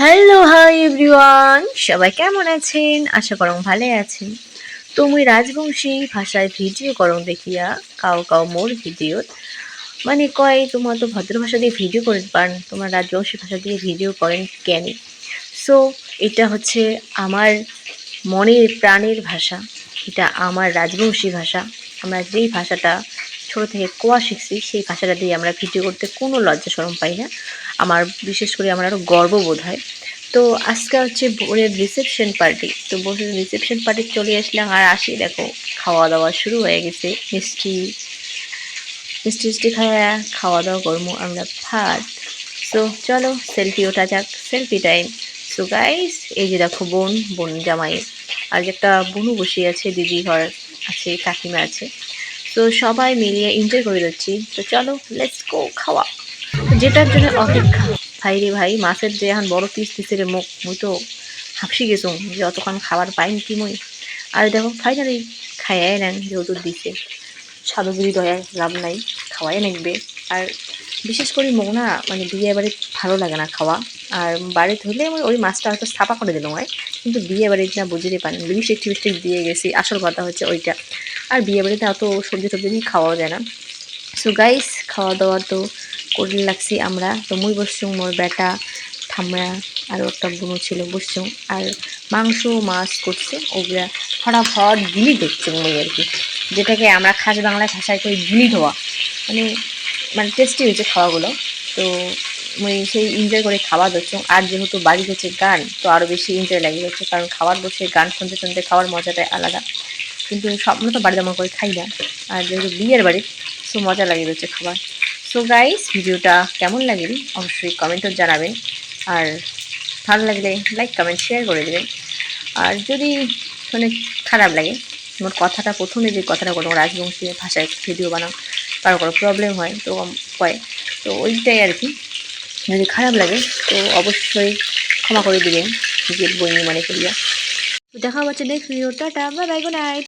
Hello hi everyone, সবাই কেমন আছেন? আশা করং ভালে আছেন। তো মুই রাজবংশী ভাষায় ভিডিও করং দেখিয়া কাউ কাউ মোর ভিডিও মানে কয় তোমার তো ভদ্র ভাষা দিয়ে ভিডিও করে পারেন, তোমার রাজবংশী ভাষা দিয়ে ভিডিও করেন কেন? সো এটা হচ্ছে আমার মনের প্রাণের ভাষা, এটা আমার রাজবংশী ভাষা। আমরা যেই ভাষাটা ছোটো থেকে কোয়া শিখছি সেই ভাষাটা দিয়ে আমরা ভিডিও করতে কোনো লজ্জা শরম পাই না। আমার বিশেষ করে আমার আরও গর্ববোধ হয়। তো আজকে হচ্ছে বোনের রিসেপশন পার্টি, তো বোনের রিসেপশন পার্টি চলে আসলাম আর আসি দেখো খাওয়া দাওয়া শুরু হয়ে গেছে। মিষ্টি মিষ্টি মিষ্টি খাওয়া দাওয়া করবো আমরা ভাত। সো চলো সেলফি ওঠা যাক, সেলফি টাইম। সো গাইস, এই যে দেখো বোন বোন জামাই আর একটা বোনও বসে আছে, দিদি ঘর আছে, কাকিমা আছে। তো সবাই মিলিয়ে এনজয় করে যাচ্ছি। তো চলো লেটস গো খাওয়া। তো যেটার জন্য অপেক্ষা, ভাই রে ভাই, মাছের যে এখন বড় পিস দিছে রে, মুখ মুই তো হাঁপসি গেছো যে অতক্ষণ খাবার পাইনি কি মুই। আর দেখো ফাইনালি খাইয়াই নেন, যেহেতু দিছে সাধু যদি দয়া লাভ নাই, খাওয়াই নেকবে। আর বিশেষ করে মোক না মানে বিয়ে বাড়িতে ভালো লাগে না খাওয়া। আর বাড়িতে হইলে ওই মাছটা হয়তো ছাপা করে দিলাম হয়, কিন্তু বিয়ে বাড়িতে না বুঝতে পারেন লিপস্টিক টিপস্টিক দিয়ে গেছি, আসল কথা হচ্ছে ওইটা। আর বিয়ে বাড়িতে অত সবজি টবজি নিয়ে খাওয়াও যায় না। সো গাইস, খাওয়া দাওয়া তো করে লাগছি আমরা। তো মুই বসছি, মোর বেটা ঠাম্মা আরও একটা বোনও ছিল বসছি। আর মাংস মাছ করছে, ওগুলা ফটাফট গিলি দেখছে মুই আর কি, যেটাকে আমরা খাস বাংলা ভাষায় কই গিলি ধোয়া। মানে মানে টেস্টি হয়েছে খাওয়াগুলো। তো মুই সেই এনজয় করে খাওয়া দিচ্ছি। আর যেহেতু বাড়ি হচ্ছে গান, তো আরও বেশি এনজয় লাগে যাচ্ছে, কারণ খাওয়ার বসে গান শুনতে শুনতে খাওয়ার মজাটাই আলাদা। কিন্তু আমরা তো বাড়িতে আমার করে খাই না, আর যেহেতু বিয়ের বাড়ি, সো মজা লাগে হচ্ছে খাবার। সো গাইস, ভিডিওটা কেমন লাগেনি অবশ্যই কমেন্টও জানাবেন। আর ভালো লাগলে লাইক কমেন্ট শেয়ার করে দেবেন। আর যদি মানে খারাপ লাগে, তোমার কথাটা প্রথমে যে কথাটা কোনো রাজবংশী ভাষায় ভিডিও বানাও, কারো কারো প্রবলেম হয় তো কয়, তো ওইটাই আর কি। যদি খারাপ লাগে তো অবশ্যই ক্ষমা করে দিবেন, নিজের বই মনে করিয়া। দেখা হচ্ছে next video. Tata, bye bye, good night.